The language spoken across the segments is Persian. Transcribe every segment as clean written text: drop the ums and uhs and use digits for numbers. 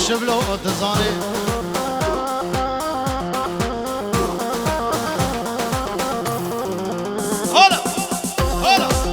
شبلو تزاني هلا هلا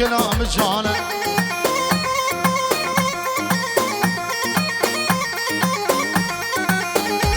كلام جانا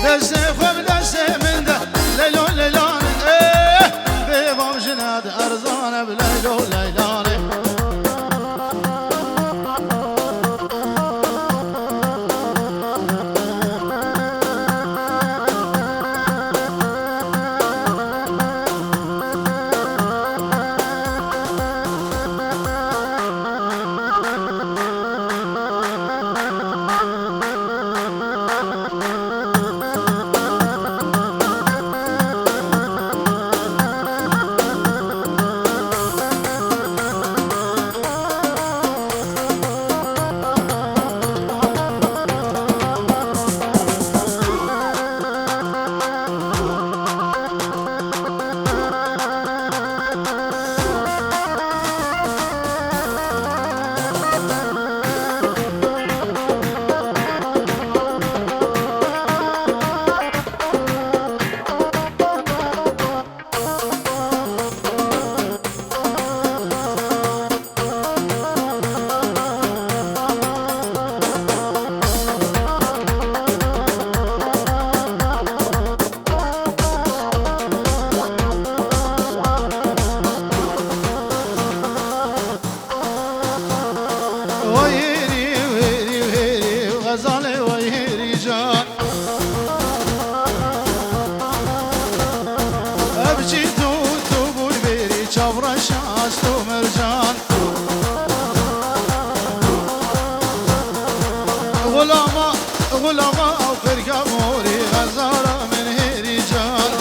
دسته خوب دسته من ده ليلو ليلان بيضام جناد أرزان بليلو ليلان غلما وفرقة موري غزارة من هيري جان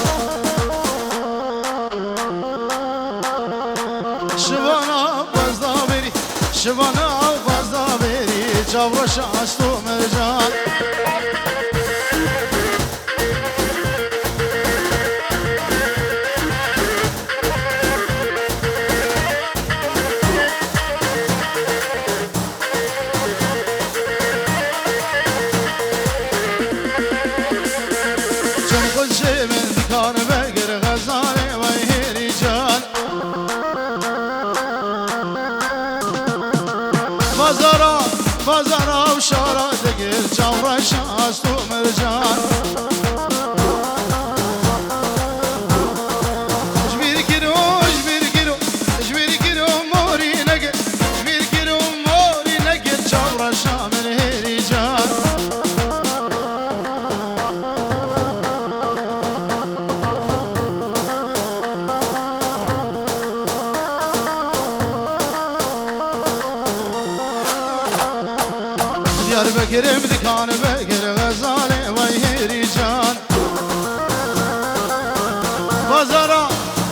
شبانا بزدابيري شبانا بزدابيري جاورا شاستو مرجان بازارا و شارا دگیر جاورا شاستو مرجان جبیر گیرو موری نگیر جبیر گیرو موری نگیر جاورا شامل هیری جان ديار بكر مدكان بكر غزالي ويهري جان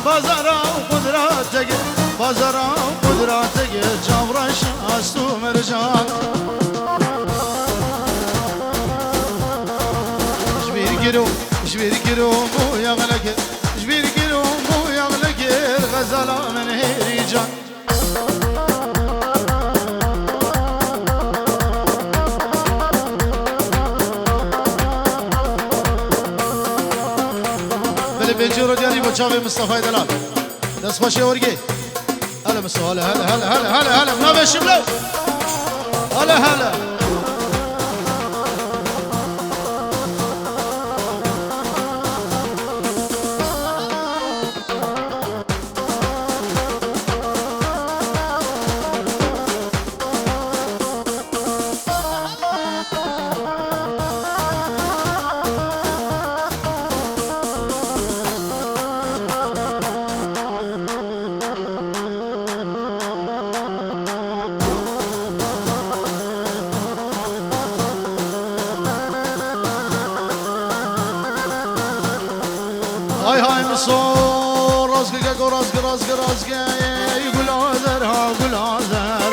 بازارا وقدراتك بازارا وقدراتك جاورا شاستو مرجان جبير جيرو مو يغلق جبير جيرو مو يغلق الغزالة من هيري جان بنجورو ديالي بتشافي مصطفى دلال دس خوشي ورقي هلا مصطفى هلا منابع الشبلو هلا مسو راسك راسك راسك راسك يقول عذر ها قول عذر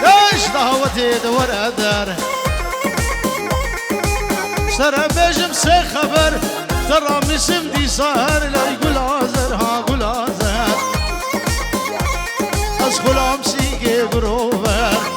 ايش دعوتي دور أدر سر بجم سي خبر ترى مسم دي سهر لا يقول عذر ها قول عذر از غلام سيجي بروبر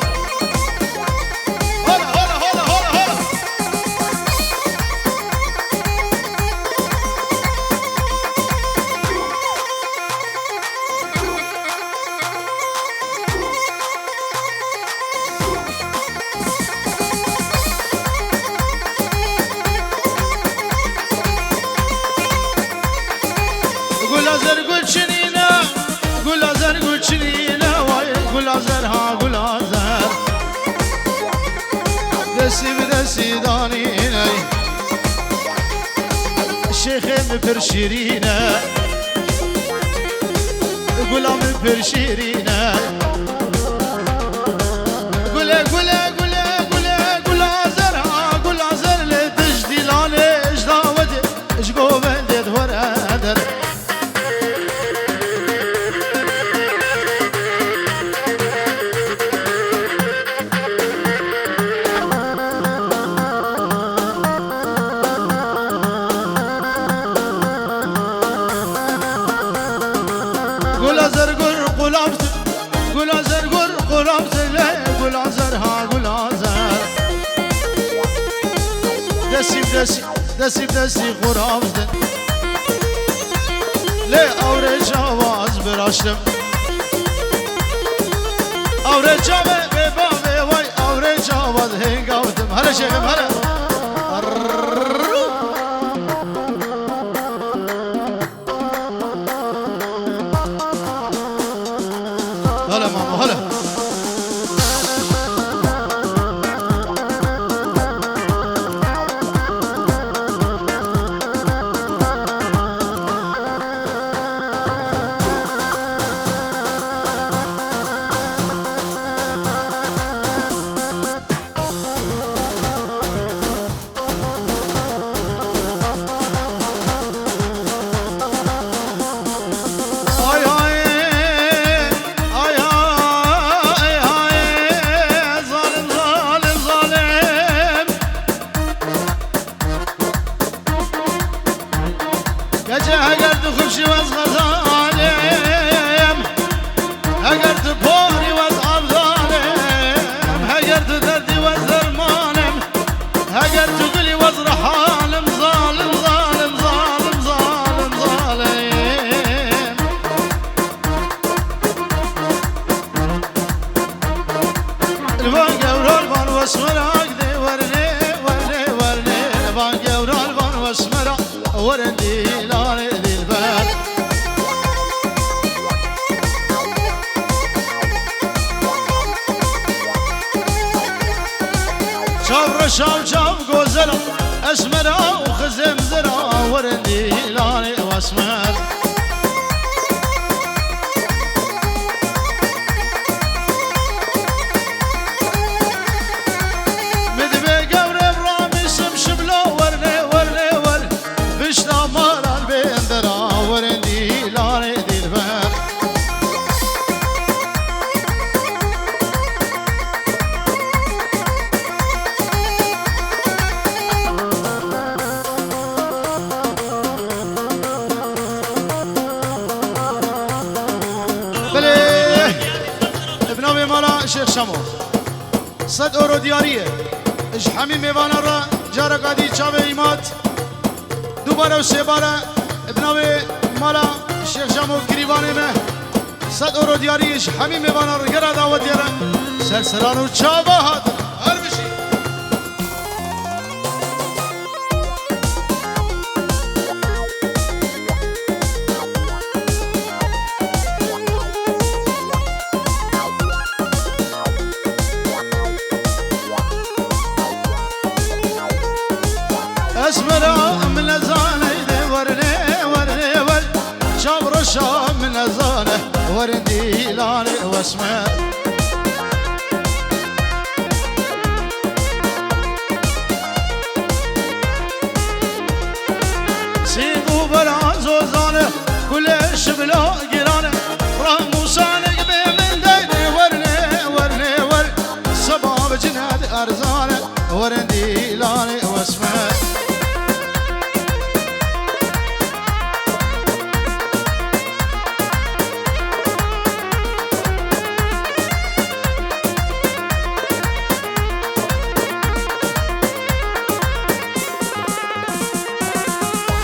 پر شیرینه گلام پر شیرینه گله گله گله گله گل آزر ها گل آزر لتش دیلانه اجداوت اجگو بندت ورادر دستی دستی خورافته لی آوره جواز براشتم آوره جوه به بامه وای آوره جواز هنگاوتم هلا شیخم هلا هلا ماما هلا شام شام گوزل اسمر و خزم زرا ورندی لانه و اسمر مدبه گورم رامی سم شبلا ورنه ورنه ور بشتا مارال بیندرا ورندی لانه دلبر شیخ شمو 100 اورو دیاریه اش همین میوانه را جارا قدی چاوه ایمات دوباره و سه باره ابناوی مالا شیخ شمو گریبانه مه 100 اورو دیاریش همین میوانه را گره دعوت دیارن سلسلان و چاوه هاتن هر بشی اسمرا من زانه ورنه ورنه ور شابر شام من زانه وردي لاني واسمر سيدو ورندي لاني واسمه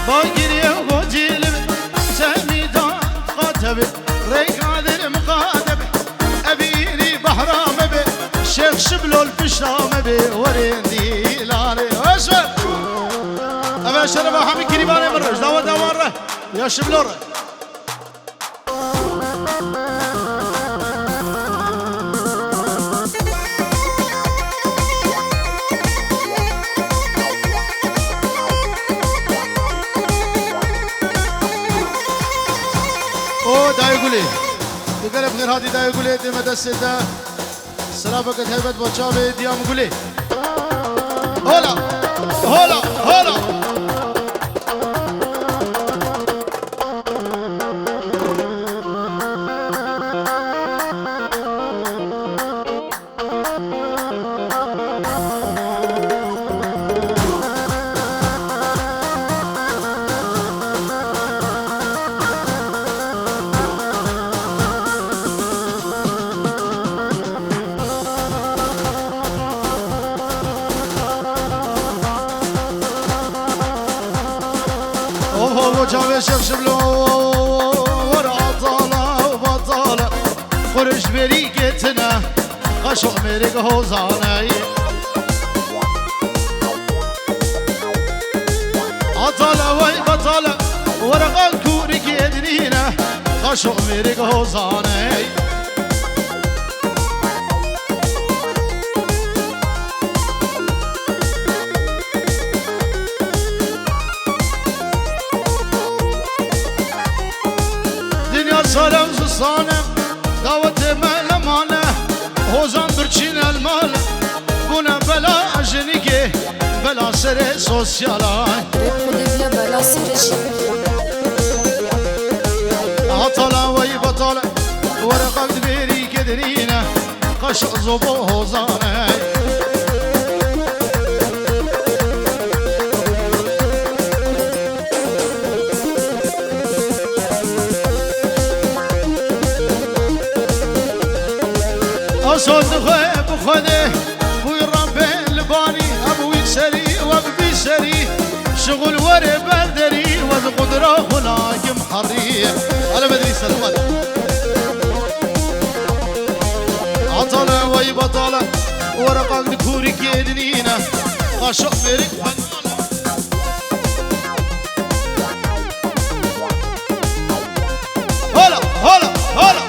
باقي وجيل سميدان خاتب ريقاد المقادب أبيني بحرام بي شيخ شبلو الفشرام بي ورندي لاني واسمه أبا شربا حمي كريباني مرش داوة داوان يا شبلو ره دا يقولي بقلب غير هادي دا يقولي دي مدسة دا سلابك هيبت بوچاوي ديام يقولي هولا هولا هولا جاوي شبشبلو ورا طالة وبطالة خرج بريقتنا قشو مرق هوزاني عطالة وي بطالة ورا الكورك يدنينا قشو مرق هوزاني سلام زصانه دعوت ملمانه هوزان برچین المال بونه بلا اجنیگه بلا سر سوسیالای خودت بلا سرش عطالا وی بطاله ورقك دبيري كدرينا قش زبو هوزانه صوت غيب وخده وي ربي الباني ابوي سري وابي سري شغل وري بردري والقدره هناك محري انا بدري سلمان عطله وي بطله ورقك دكورك يدنينا قاشق مرق هلا هلا هلا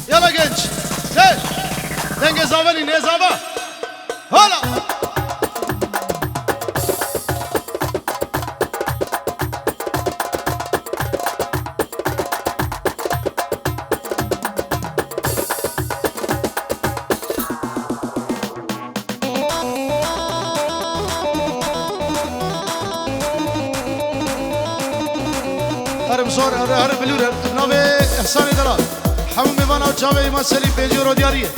يلا جنش سير دنگ زاولی نزاوا هلا هرم زور هرم بلور نوی احسانی دلال همون میوانا چاوه ایماد سلیم 5 یورو دیاریه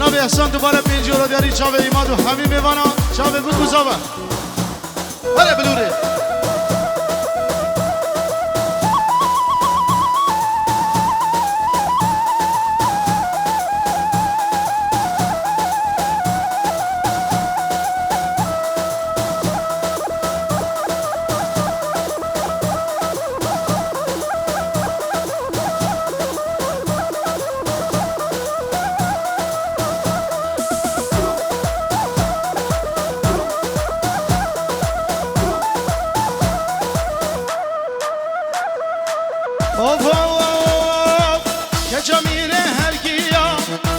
نبی احسان دوباره 5 یورو دیاری چاوه ایماد و همین میوانا چاوه بود گذابه هره بلوره اوف اوف كجميل هرقيا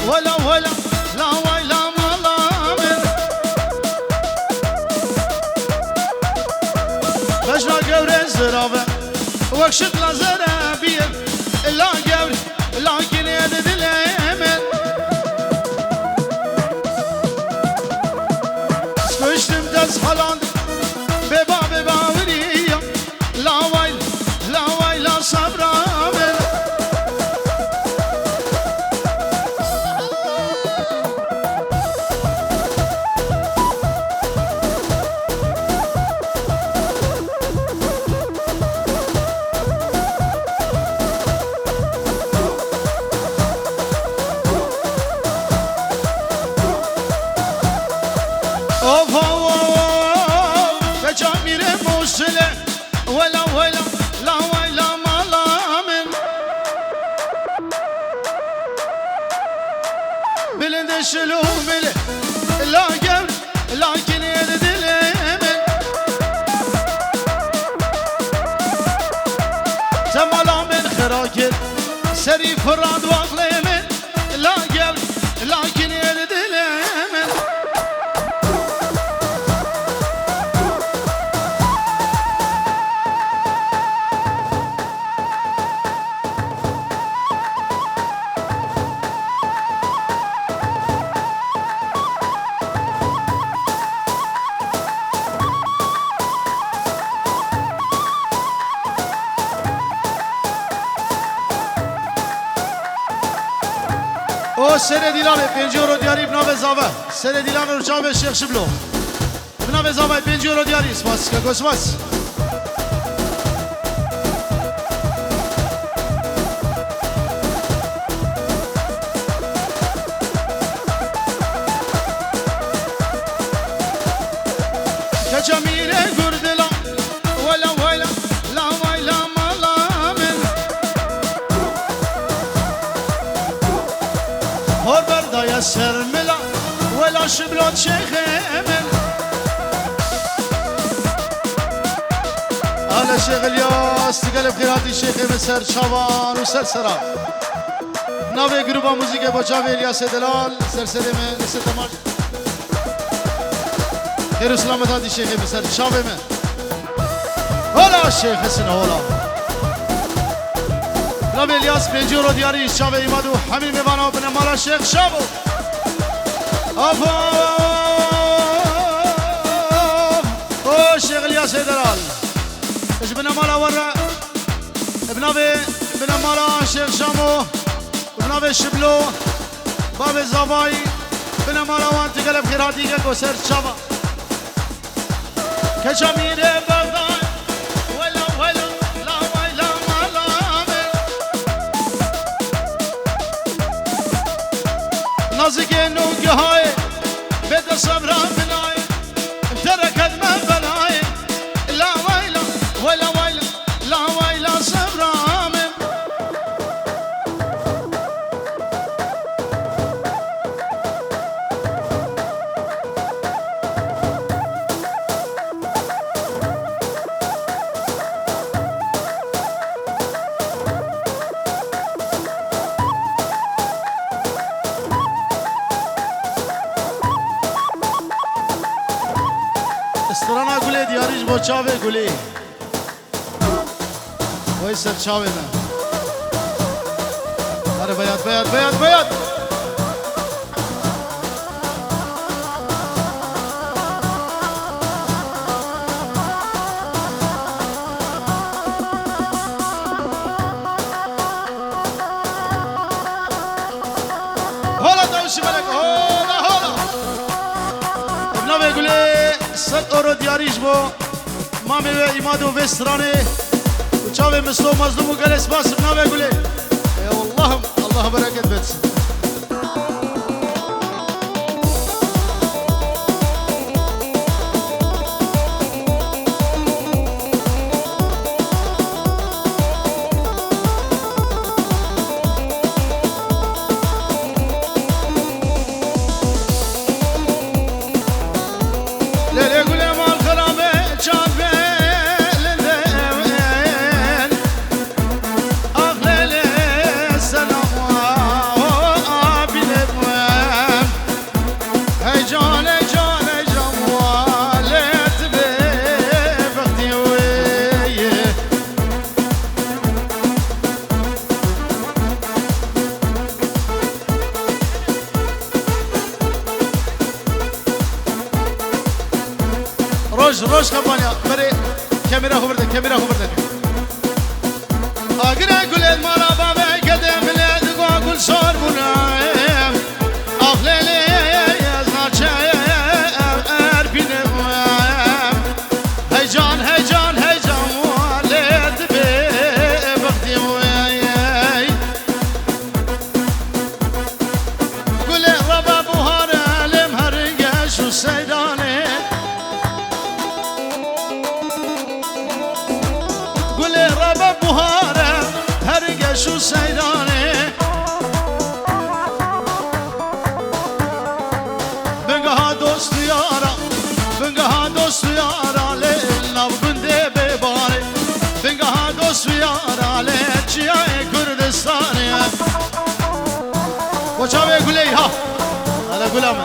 ولا ولا لا ويلا ملامن بجنا قوري زرابة وكشت لزرابية لا قوري لكن يدد اليمن سكشتم دز حلان بباب باورية لا ويلا صبرامن اوف اوف كجميل موصلة ولا لا ويلا ملامن بلند الشلوم لا قبل لكن يدد اليمن تمالا من خراكر سري فراد واقليمن لا قبل لكن يدد اليمن او سر دیلان پنجورو دیاری بناو زاوه سر دیلان رو جام شیخ شبلو بناو زاوه پنجورو دیاری سپاس که گسماس كجميل قردلا ولا لا ويلا ملامن هور بردايا سرملا ولا شبلات شيخ من على شيخ الياس تقلب خيراتي شيخ من سر شوان وسر سرا نوي جروبا موسيقى بجاوي الياس دلال سر سلمه لسه تماش خير سلامت هذه الشيخ بسر شابه من هلا الشيخ حسن هلا نبي الياس بنجورو دياري شابه إيمادو حميم بانو بن مالا الشيخ شابو أفا أو الشيخ الياس دلال إيش بن مالا ورا ابنابي بن مالا الشيخ شامو ابنابي شبلو باب الزباي بن مالا وان تقلب خيراتي كوسر شابه كجميل بغداد ولا لا ويلا ملامن نازك نوك هاي بيت صبرا بناي تركت من بلاي لا ويلا لا ويلا صبرا من استرانا گلی دیاریش با چاوه گلی وای سر چاوه من آره باید هلا دوشی ملک هلا ابنا گلی 100 euro دیاریش با مامی و ایماد و وسترانه و چاوه مسلو مظلوم و گل اسپاس ابنا گلی والله الله برکت بتسن برده کمیرا خو برده آگره گلید مالا بابه کده ملید گل سار بونم آفلیلی از ناچه اربینم هیجان هیجان هیجان والد به وقتی گل ربا بوهار علم هرگش و سیدانه گل ربا بوهار هرگش و سیدانه بنگاه دوست یارا بنگاه دوست یارا لیلا بنده بباره بنگاه دوست یارا لیلا چیای کردستانه وچاوه گلی ها هذا گلام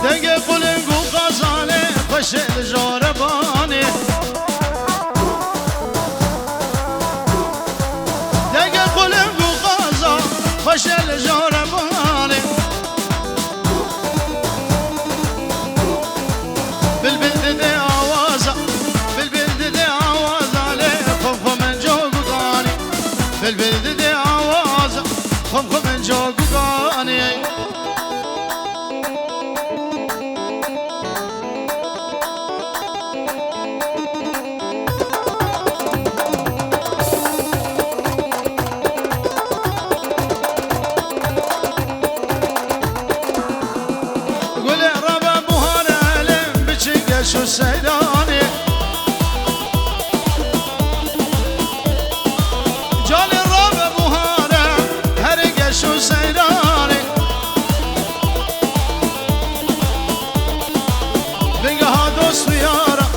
دنگ قلنگ و غزاله خوشل جاربانه دنگ قلنگ و غزا خوشل جاربانه بالبلد دي آوازا بالبلد دي آوازا لفم من جوگو غاني بالبلد دي آوازا فم من جوگو غاني شو سیدانی جان راب بوهانه هرگه شو سیدانی بنگه ها دوست یارا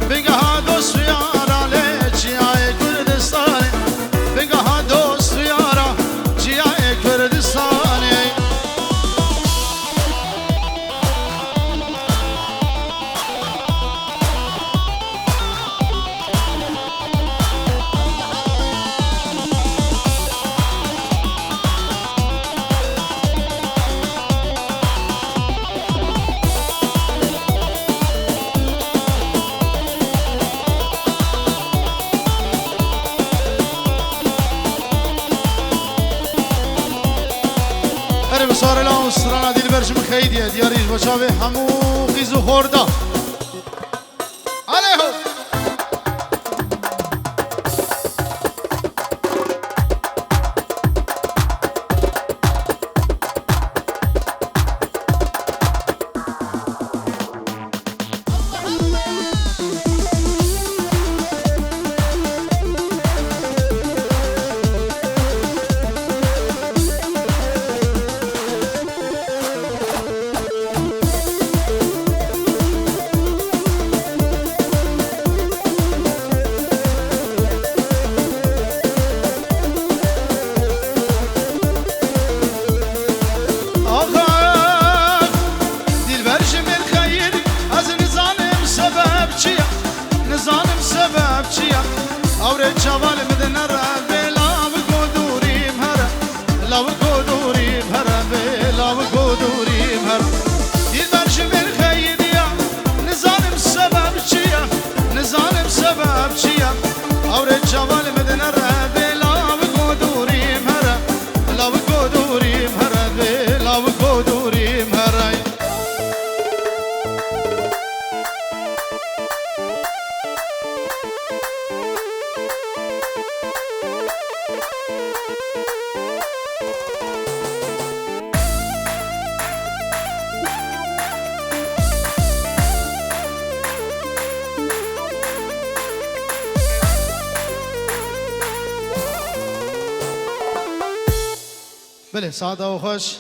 بنگه ها دوست یارا لیچی های کردستانی بنگه ها دوست یارا چی های کردستانی بصار الان سرانا ديل برج مخيدية دياريش بشابه همو قيزو خوردا عليهم نظام سبب چیا اور جوال مدن را بلا و دوریم هر لا و دوریم هر بلا و دوریم هر دل برش من خیریا نظام سبب چیا نظام سبب چیا اور جوال مدن را بلا و دوریم هر لا و دوریم هر بلا و دوریم هر بله ساده و خوش